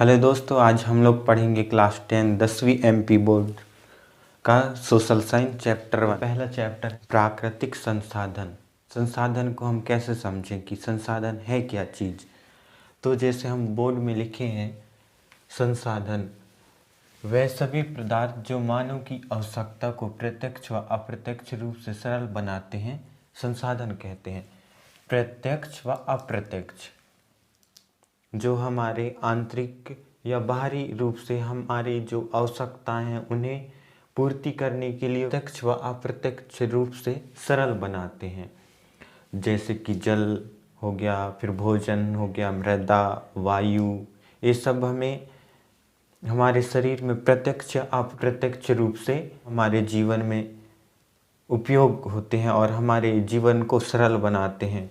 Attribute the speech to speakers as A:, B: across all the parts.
A: Hello दोस्तों, आज हम लोग पढ़ेंगे क्लास 10 10वीं एमपी बोर्ड का सोशल साइंस चैप्टर 1। पहला चैप्टर प्राकृतिक संसाधन। संसाधन को हम कैसे समझें कि संसाधन है क्या चीज़। तो जैसे हम बोर्ड में लिखे हैं, संसाधन वह सभी पदार्थ जो मानव की आवश्यकता को प्रत्यक्ष व अप्रत्यक्ष रूप से सरल बनाते हैं, संसाधन कहते हैं। प्रत्यक्ष व अप्रत्यक्ष, जो हमारे आंतरिक या बाहरी रूप से हमारी जो आवश्यकताएं हैं उन्हें पूर्ति करने के लिए प्रत्यक्ष व अप्रत्यक्ष रूप से सरल बनाते हैं। जैसे कि जल हो गया, फिर भोजन हो गया, मृदा, वायु, ये सब हमें हमारे शरीर में प्रत्यक्ष या अप्रत्यक्ष रूप से हमारे जीवन में उपयोग होते हैं और हमारे जीवन को सरल बनाते हैं।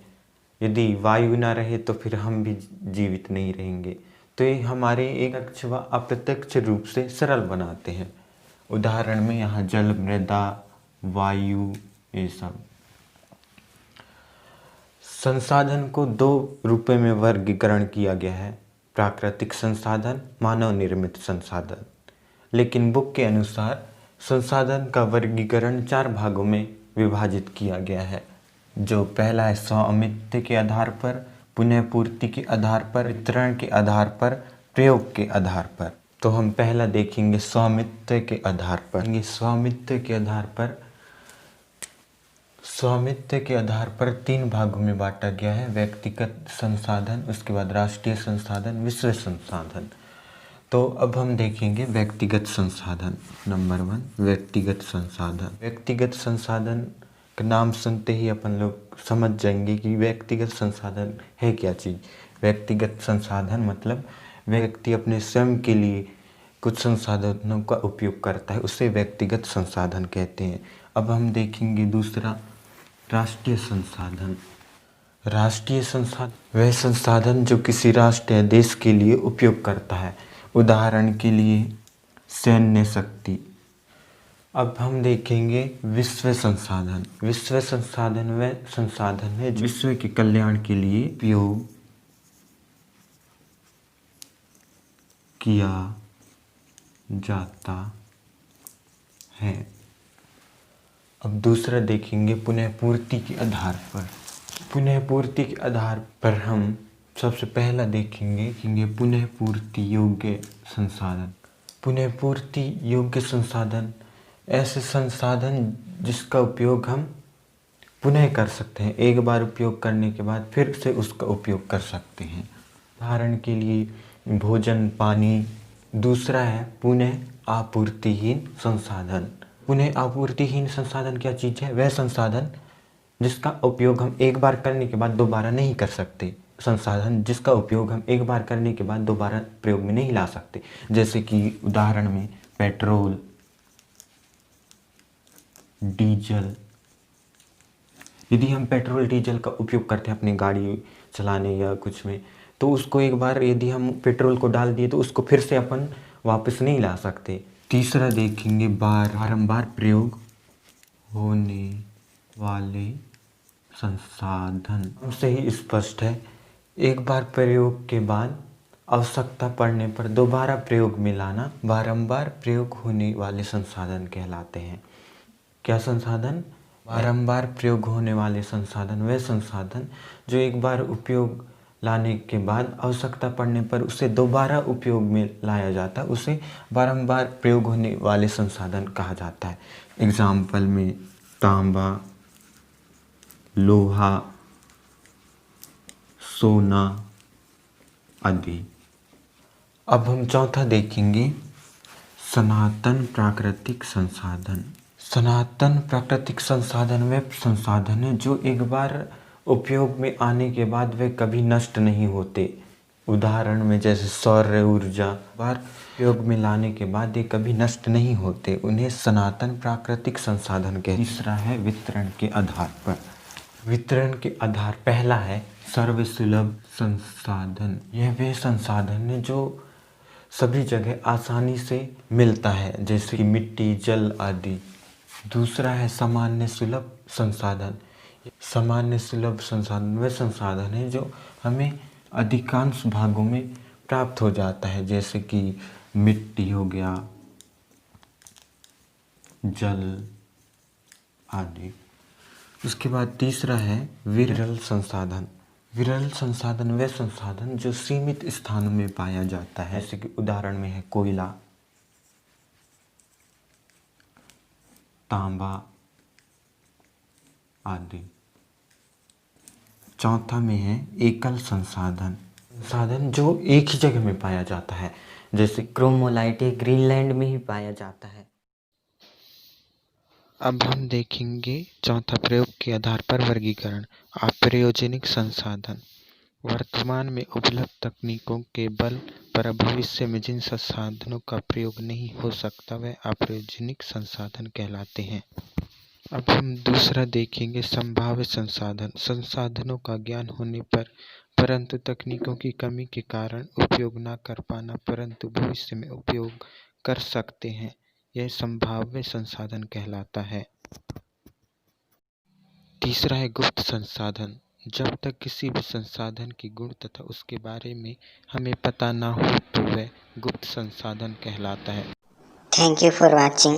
A: यदि वायु ना रहे तो फिर हम भी जीवित नहीं रहेंगे। तो ये हमारे एक प्रत्यक्ष व अप्रत्यक्ष रूप से सरल बनाते हैं। उदाहरण में यहाँ जल, मृदा, वायु, ये सब। संसाधन को दो रूपों में वर्गीकरण किया गया है: प्राकृतिक संसाधन, मानव निर्मित संसाधन। लेकिन बुक के अनुसार संसाधन का वर्गीकरण 4 भागों में विभाजित किया गया है। जो पहला है स्वामित्व के आधार पर, पुनः पूर्ति के आधार पर, वितरण के आधार पर, प्रयोग के आधार पर। तो हम पहला देखेंगे स्वामित्व के आधार पर। स्वामित्व के आधार पर 3 भागों में बांटा गया है: व्यक्तिगत संसाधन, उसके बाद राष्ट्रीय संसाधन, विश्व संसाधन। तो अब हम देखेंगे व्यक्तिगत संसाधन। नंबर 1, व्यक्तिगत संसाधन। व्यक्तिगत संसाधन का नाम सुनते ही अपन लोग समझ जाएंगे कि व्यक्तिगत संसाधन है क्या चीज़। व्यक्तिगत संसाधन मतलब व्यक्ति अपने स्वयं के लिए कुछ संसाधनों का उपयोग करता है, उसे व्यक्तिगत संसाधन कहते हैं। अब हम देखेंगे दूसरा, राष्ट्रीय संसाधन। राष्ट्रीय संसाधन वह संसाधन जो किसी राष्ट्र या देश के लिए उपयोग करता है। उदाहरण के लिए सैन्य शक्ति। अब हम देखेंगे विश्व संसाधन। विश्व संसाधन वह संसाधन है जो विश्व के कल्याण के लिए उपयोग किया जाता है। अब दूसरा देखेंगे पुनः पूर्ति के आधार पर। पुनः पूर्ति के आधार पर हम सबसे पहला देखेंगे पुनः पूर्ति योग्य संसाधन। पुनः पूर्ति योग्य संसाधन ऐसे संसाधन जिसका उपयोग हम पुनः कर सकते हैं, एक बार उपयोग करने के बाद फिर से उसका उपयोग कर सकते हैं। उदाहरण के लिए भोजन, पानी। दूसरा है पुनः आपूर्तिहीन संसाधन। पुनः आपूर्तिहीन संसाधन क्या चीज़ है? वह संसाधन जिसका उपयोग हम एक बार करने के बाद दोबारा नहीं कर सकते। संसाधन जिसका उपयोग हम एक बार करने के बाद दोबारा प्रयोग में नहीं ला सकते। जैसे कि उदाहरण में पेट्रोल, डीजल। यदि हम पेट्रोल डीजल का उपयोग करते हैं अपनी गाड़ी चलाने या कुछ में, तो उसको एक बार यदि हम पेट्रोल को डाल दिए तो उसको फिर से अपन वापस नहीं ला सकते। तीसरा देखेंगे बारंबार प्रयोग होने वाले संसाधन। हमसे ही स्पष्ट है, एक बार प्रयोग के बाद आवश्यकता पड़ने पर दोबारा प्रयोग में लाना बारंबार प्रयोग होने वाले संसाधन कहलाते हैं। क्या संसाधन? बारंबार प्रयोग होने वाले संसाधन वह संसाधन जो एक बार उपयोग लाने के बाद आवश्यकता पड़ने पर उसे दोबारा उपयोग में लाया जाता है, उसे बारंबार प्रयोग होने वाले संसाधन कहा जाता है। एग्जाम्पल में तांबा, लोहा, सोना आदि। अब हम चौथा देखेंगे सनातन प्राकृतिक संसाधन। सनातन प्राकृतिक संसाधन वे संसाधन है जो एक बार उपयोग में आने के बाद वे कभी नष्ट नहीं होते। उदाहरण में जैसे सौर ऊर्जा, बार उपयोग में लाने के बाद ये कभी नष्ट नहीं होते, उन्हें सनातन प्राकृतिक संसाधन कहते हैं। तीसरा है वितरण के आधार पर। वितरण के आधार पहला है सर्वसुलभ संसाधन। यह वे संसाधन है जो सभी जगह आसानी से मिलता है, जैसे कि मिट्टी, जल आदि। दूसरा है सामान्य सुलभ संसाधन। सामान्य सुलभ संसाधन वह संसाधन है जो हमें अधिकांश भागों में प्राप्त हो जाता है, जैसे कि मिट्टी हो गया, जल आदि। उसके बाद तीसरा है विरल संसाधन। विरल संसाधन वे संसाधन जो सीमित स्थानों में पाया जाता है, जैसे कि उदाहरण में है कोयला, तांबा आदि। चौथा में है एकल संसाधन, संसाधन जो एक ही जगह में पाया जाता है, जैसे
B: क्रोमोलाइट ये ग्रीनलैंड में ही पाया जाता है।
A: अब हम देखेंगे चौथा प्रयोग के आधार पर वर्गीकरण। अप्रयोजनिक संसाधन, वर्तमान में उपलब्ध तकनीकों के बल पर भविष्य में जिन संसाधनों का प्रयोग नहीं हो सकता वे अप्रयोजनिक संसाधन कहलाते हैं। अब हम दूसरा देखेंगे संभाव्य संसाधन, संसाधनों का ज्ञान होने पर परंतु तकनीकों की कमी के कारण उपयोग न कर पाना परंतु भविष्य में उपयोग कर सकते हैं, यह संभाव्य संसाधन कहलाता है। तीसरा है गुप्त संसाधन, जब तक किसी भी संसाधन की गुण तथा उसके बारे में हमें पता ना हो तो वह गुप्त संसाधन कहलाता है।
B: Thank you for watching.